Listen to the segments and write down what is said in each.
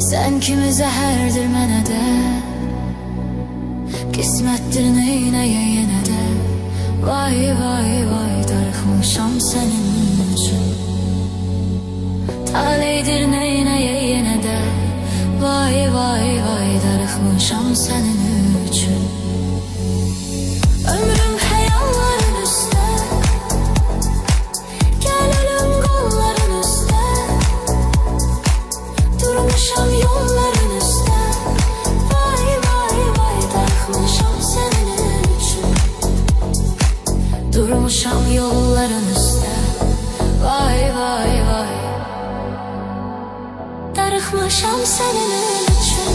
Sen kimi zəhərdir mənə də, qismətdir neynəyə yenə də. Vay vay vay, darıxmışam sənin üçün. Taleydir neynəyə yenə də. Vay vay vay, darıxmışam sənin üçün. Ömrüm xəyalların üstə, gəl ölüm qolların üstə. Durmuşam yolların üstə. Vay vay vay, darıxmışam sənin üçün. Durmuşam yolların üstə. Vay vay vay, darıxmışam sənin üçün.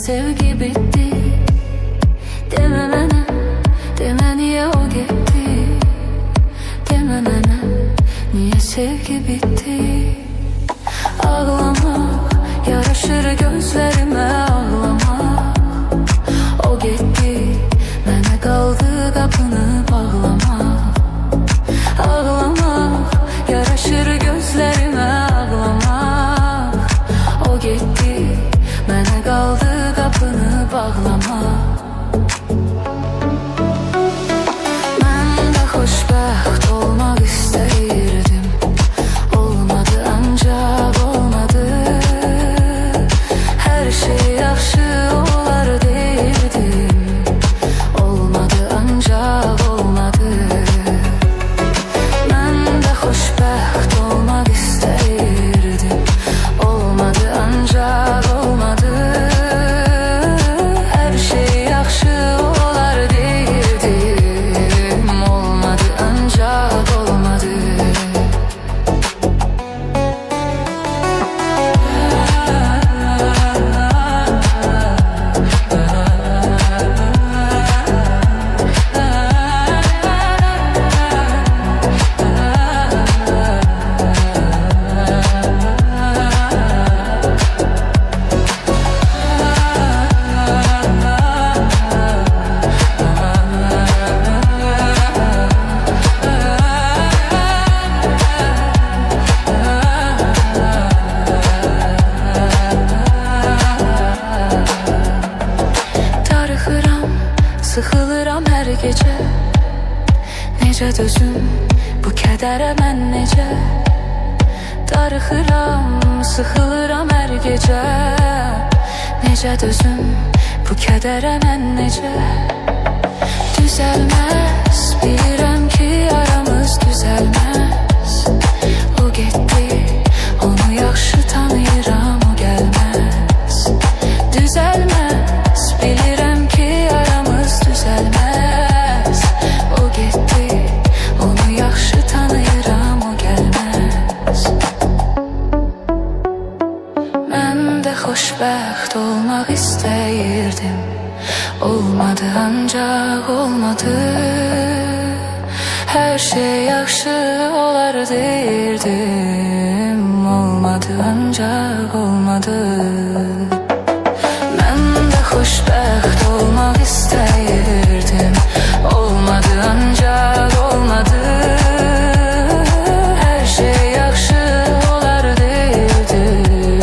Sevgi bitti, deme bana, deme niye o gitti. Deme bana, niye sevgi bitti. Ağlamak yaraşır gözlerime, ağlamak. O gitti, bana kaldı kapını bağlamak. Ağlamak yaraşır gözlerime, ağlamak. O gitti, bana kaldı kapını bağlama. Ben de xoşbəxt olmak istəyirdim. Olmadı ancak olmadı. Her şey yaxşı olar deyirdim. Olmadı ancak olmadı. Ben de xoşbəxt olmak istəyirdim. Olmadı ancak olmadı. Sıxılıram hər gecə. Necə dözüm bu kədərə mən necə. Darıxıram, sıxılıram hər gecə. Necə dözüm bu kədərə mən necə. Düzəlməz, bilirəm ki aramız düzəlməz. O getdi, onu yaxşı tanıyıram, o gəlməz. Düzəlməz, bilirəm ki aramız düzəlməz. O getdi, onu yaxşı tanıyıram, o gəlməz. Mən də xoşbəxt olmaq istəyirdim. Olmadı ancaq olmadı. Hər şey yaxşı olar deyirdim. Olmadı ancaq olmadı. Mən də xoşbəxt olmaq istəyirdim. Olmadı ancaq olmadı. Hər şey yaxşı olar deyirdim.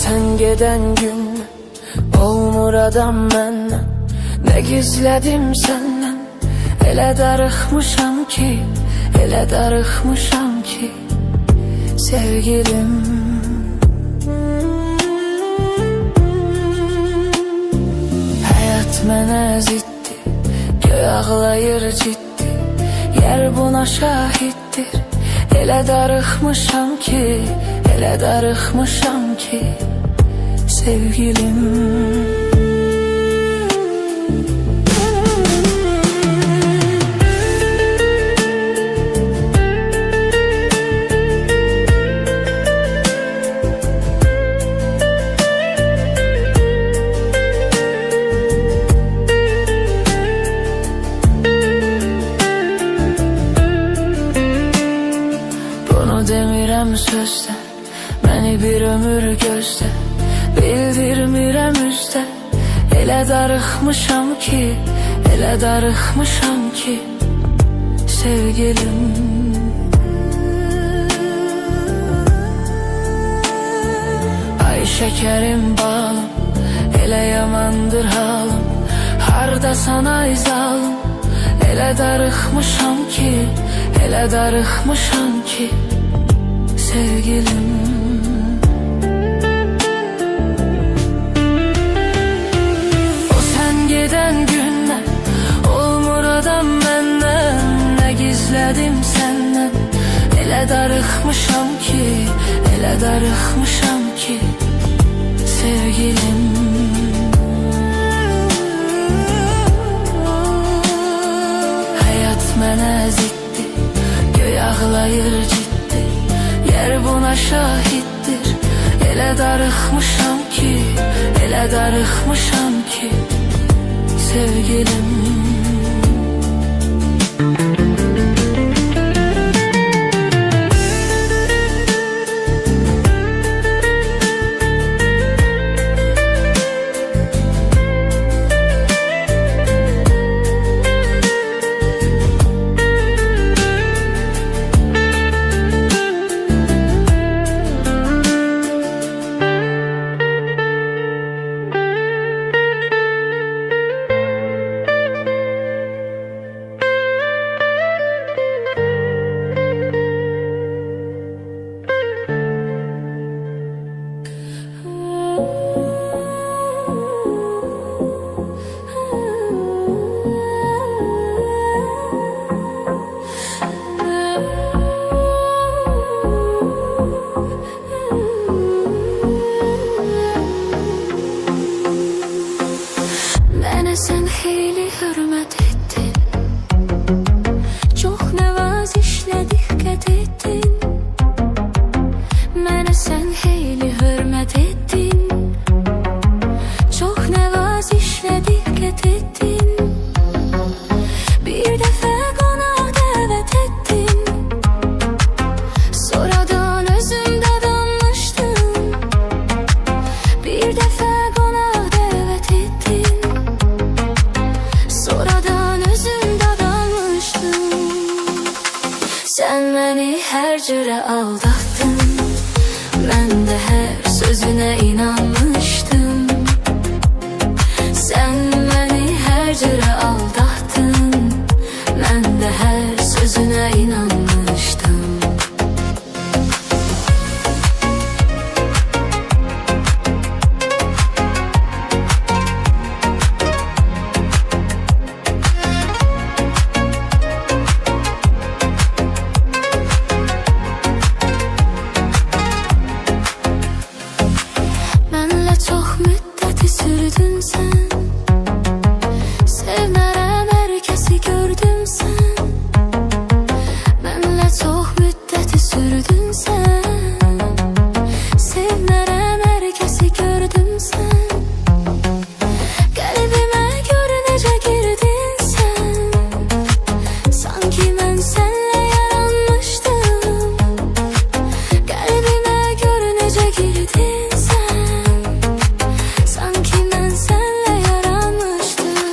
sen geden gün olmur adam məndən. Ne gizledim senden, elə darıxmışam ki, elə darıxmışam ki sevgilim. Həyat mənə ziddi, göy ağlayır ciddi, yer buna şahiddir. Elə darıxmışam ki, elə darıxmışam ki sevgilim. Demirəm sözdə, məni bir ömür gözdə, bildirmirəm üzdə. Elə darıxmışam ki, elə darıxmışam ki sevgilim. Ay şekerim balım, elə yamandır halım, hardasan ay zalım. Elə darıxmışam ki, elə darıxmışam ki sevgilim. O sen giden günden olmur adam məndən. Ne gizledim senden, elə darıxmışam ki, elə darıxmışam ki sevgilim. Hayat mənə ziddi, göy ağlayır ciddi, yer buna şahittir. Elə darıxmışam ki, elə darıxmışam ki sevgilim. Sen xeyli hürmet ettin, çok nəvazişlə diqqət etdin. Mənə sən xeyli hürmet ettin, çok nəvazişlə diqqət etdin. Bir dəfə qonaq dəvət etdin, sonradan özümdə danmışdım. Bir dəfə qonaq dəvət etdin, sonradan özümdə danmışdım. Sen beni her cürə aldattın, mən də hər sözünə inanmışdım. Sen beni her cürə aldattın, mən də hər sözünə inanmışdım. Mənlə çox müddəti sürdün sən, sevmərəm hər kəsi gördüm sən. Mənlə çox müddəti sürdün sən, sevmərəm hər kəsi gördüm sən. Qəlbimə gör necə girdin sən, sanki mən sənlə yaranmışdım. Qəlbimə gör necə girdin sən, sanki mən sənlə yaranmışdım.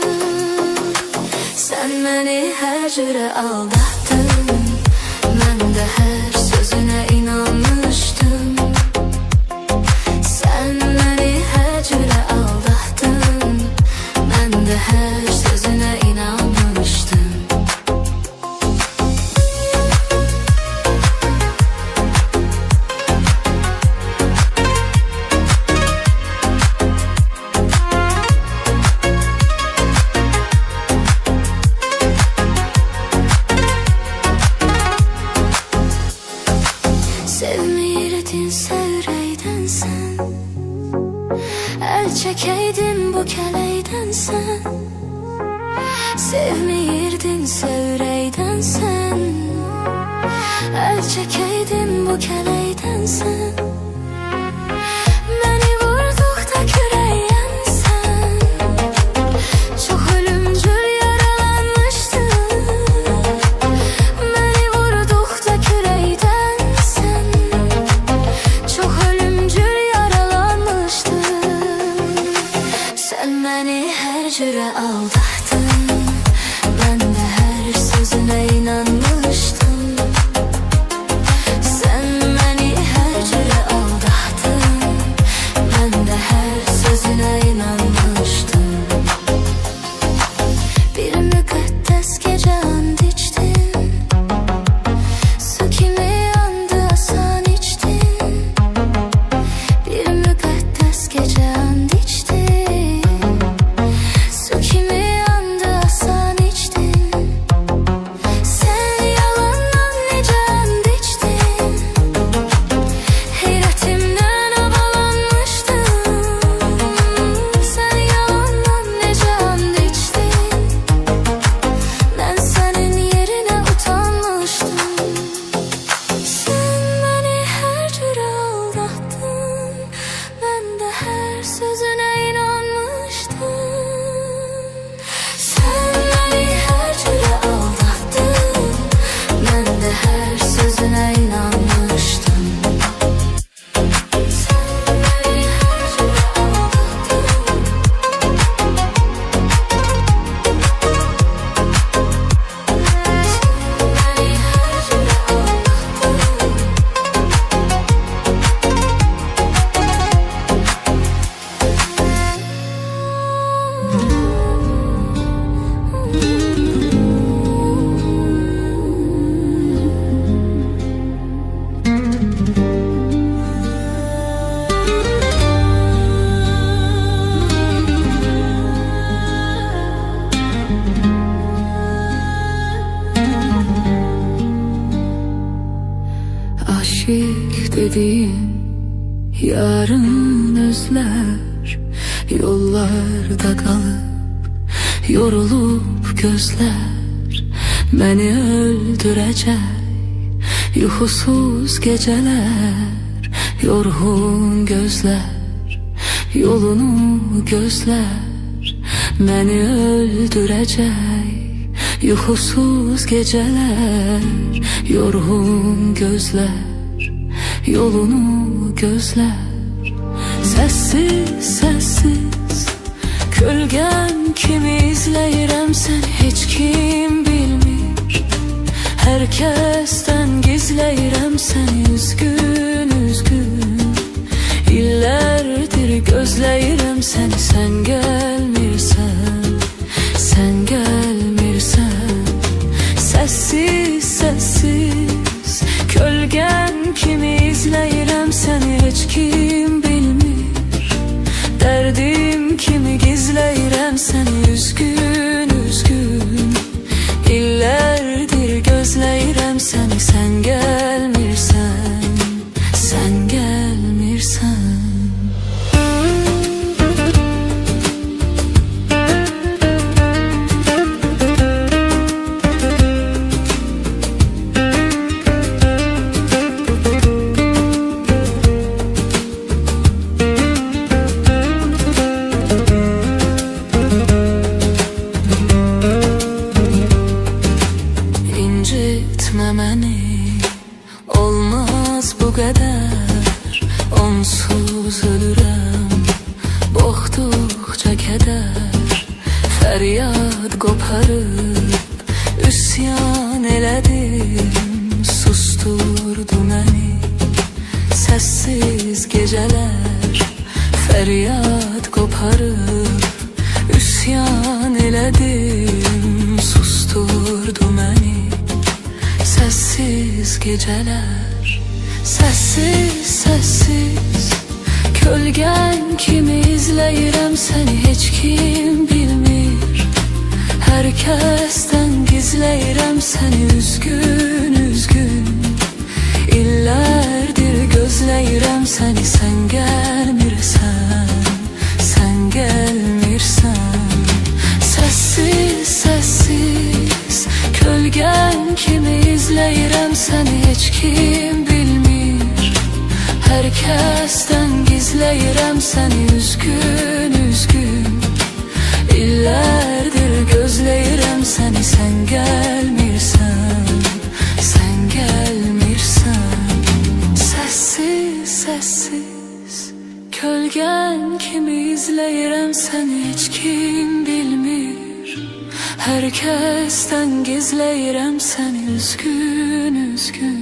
Sen beni her cürə aldattın, mən də hər sözünə inanmışdım. Sen çekeydin bu keleyden sen, sevmeyirdin sevreyden sen. El çekeydin bu keleyden sen, beni vurdukta küreyen sen. Çok ölümcül yaralanmıştın, beni vurdukta küreyden sen. Çok ölümcül yaralanmıştın. Sen beni her cüre aldattın, ben de her sözüne inanmıştım. Sen beni her cüre aldattın, ben de her sözüne inanmıştım. Bir mukaddes gece and içtin, su kimi yandı asan içtin. Bir mukaddes gece and içtin, su kimi yandı asan içtin. Sen yalandan nece and içtin, hayretimden havalanmıştım. Sen yalandan nece and içtin, ben senin yerine utanmıştım. Sen beni her cüre aldattın, ben de her sözüne inanmıştım. Sen beni her cüre aldattın, ben de her sözüne inanmıştım. Sen beni her cüre aldattın, beni her cüre Aşık dediğin yarın özler, yollarda kalıp yorulup gözler. Beni öldürecek yuhusuz geceler, yorgun gözler yolunu gözler. Beni öldürecek yuhusuz geceler, yorgun gözler yolunu gözler. Sessiz sessiz kölgen kimi izleyirəm seni hiç kim bilmir. Herkesten gizleyirəm seni üzgün üzgün. İllerdir gözleyirəm seni, sen gelmirsen, sen gelmirsen. Sessiz sessiz kölgen kimi izleyirəm seni hiç kim bilmir. Derdim kimi gizleyirəm seni üzgün üzgün. İllerdir gözleyirəm seni, sen gelmirsen, sen gelmirsen. İncitme beni, olmaz bu kadar. Onsuz ölürəm, boğduqca keder. Feryat qoparıb üsyan elədim, susturdu məni. Sessiz geceler feryat qoparıb üsyan elədim, susturdu məni. Sessiz geceler, sessiz sessiz kölgen kimi izleyirəm seni hiç kim bilmir. Herkesten gizleyirəm seni üzgün üzgün. İllerdir gözleyirəm seni, sen gelmirsen, sen Hər kəsdən gizləyirəm səni üzgün, üzgün İllərdir gözləyirəm səni, sən gəlmirsən, sən gəlmirsən Səssiz, səssiz kölgən kimi izləyirəm səni, heç kim bilmir Hər kəsdən gizləyirəm səni üzgün, üzgün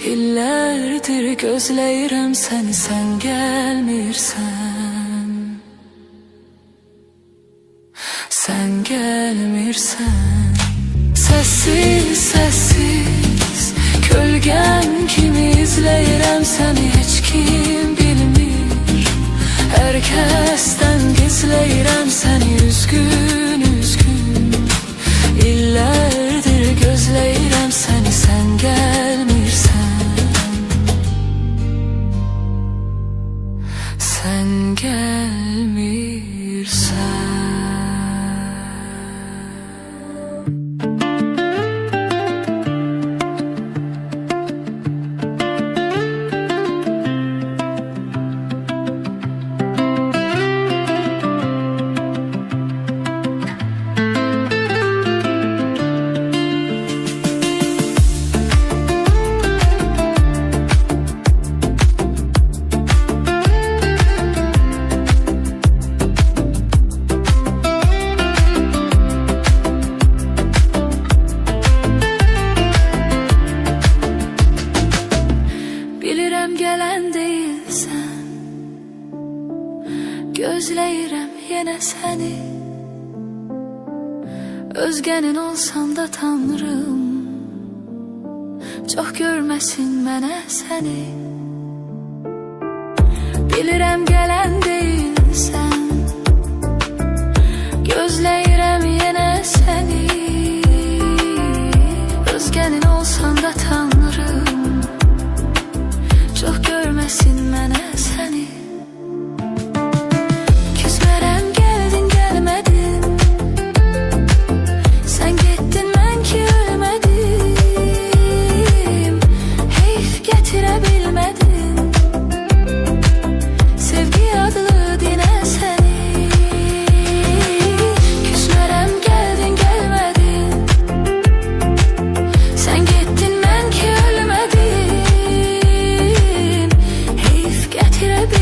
İllərdir gözləyirəm səni, sən gəlmirsən, sən gəlmirsən Səssiz, səssiz kölgən kimi izləyirəm səni, heç kim bilmir Hər kəsdən gizləyirəm səni üzgün, üzgün İllərdir gözləyirəm səni, sən gəlmirsən, sən gəlmirsən Bilirəm gələn deyilsən, gözləyirəm yenə səni Özgənin olsam da tanrım, çox görməsin mənə səni Bilirəm gələn deyilsən, gözləyirəm yenə səni Özgənin olsam da tanrım, çox görməsin mənə səni Küsmərəm, gəldin, gəlmədin Sən getdin, mən ki ölmədim Heyf gətirə bilmədin Sevgi adlı dinə səni Küsmərəm, gəldin, gəlmədin Sən getdin, mən ki ölmədim Heyf gətirə bilmədin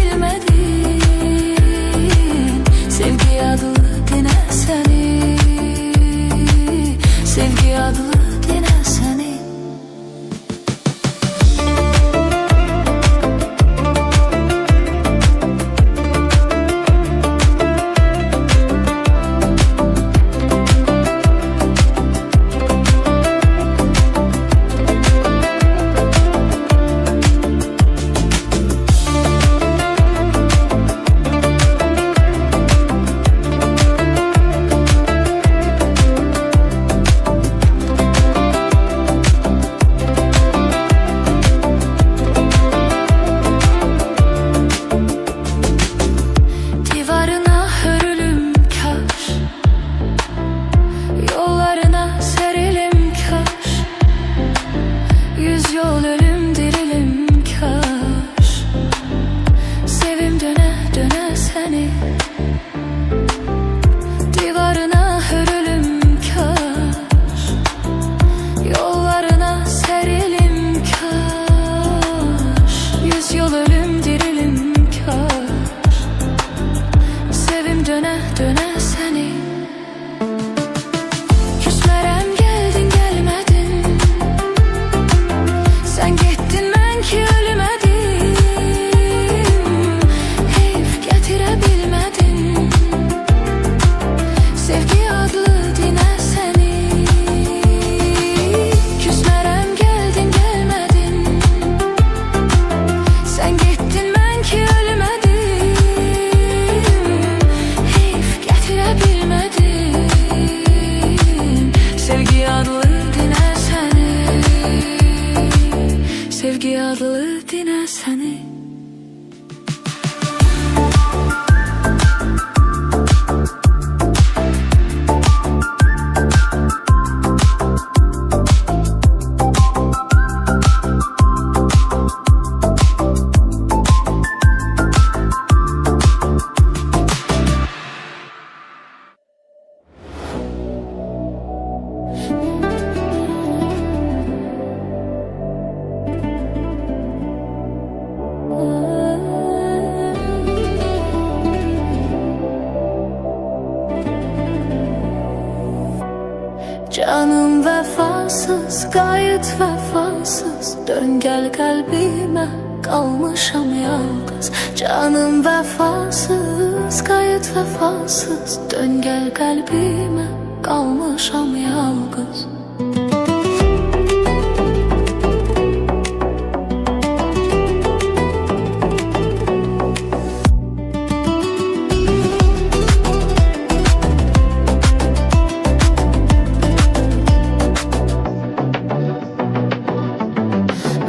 vefasız, gayet vefasız. Dön gel kalbime, kalmışam yalnız. Canım vefasız, gayet vefasız. Dön gel kalbime, kalmışam yalnız.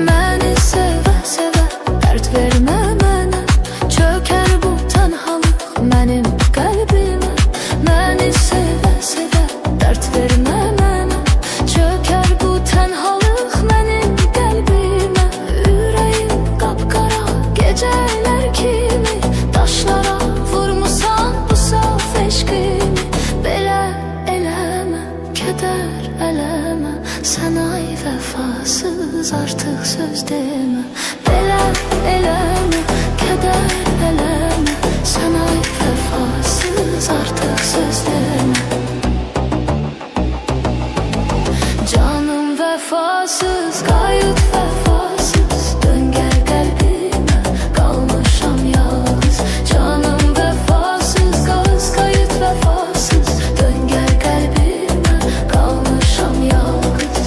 Məni sevə-sevə dərd vermə mənə. Çökər bu tənhalıq mənim qəlbimə. Məni sevə-sevə dərd vermə mənə. Çökər bu tənhalıq mənim qəlbimə. Ürəyim qapqara gecələr kimi. Daşlara vurmusan bu saf eşqimi. Belə eləmə, kədər eləmə. Sən ay vəfasız, artıq söz demə. Belə eləmə, kədər eləmə. Sən ay vəfasız, artıq söz demə. Canım vəfasız, qayıt vəfasız. Dön gəl qəlbimə, qalmışam yalnız. Canım vəfasız, qayıt vəfasız. Dön gəl qəlbimə, qalmışam yalnız.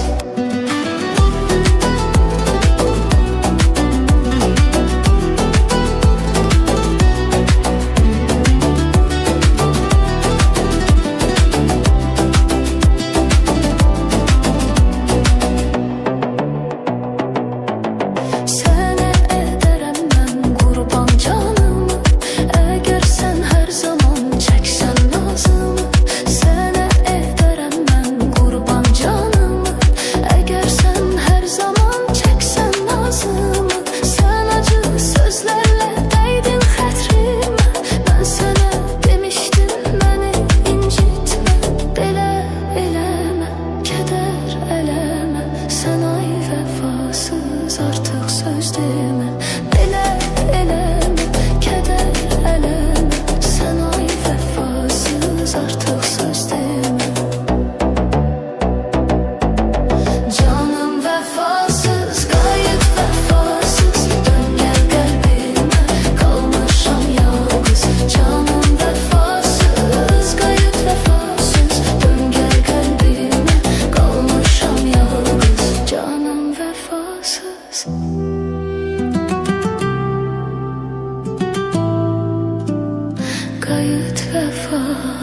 Sənə edərəm mən qurban canımı. Əgər sən hər zaman çəksən nazımı. Sənə edərəm mən qurban canımı. Əgər sən hər zaman çəksən nazımı. Sən acı sözlərlə dəydin xətrimə. Mən sənə demişdim məni incitmə. Belə eləmə, kədər eləmə. Sən ay vəfasız, artıq söz demə. Belə eləmə, kədər eləmə. Sən ay vəfasız, artıq söz demə. Canım vəfasız, qayıt vəfasız. Dön gəl qəlbimə, qalmışam yalnız. Canım vəfasız, qayıt vəfasız. Dön gəl qəlbimə, qalmışam yalnız. Canım vəfasız. Qayıt vəfasız.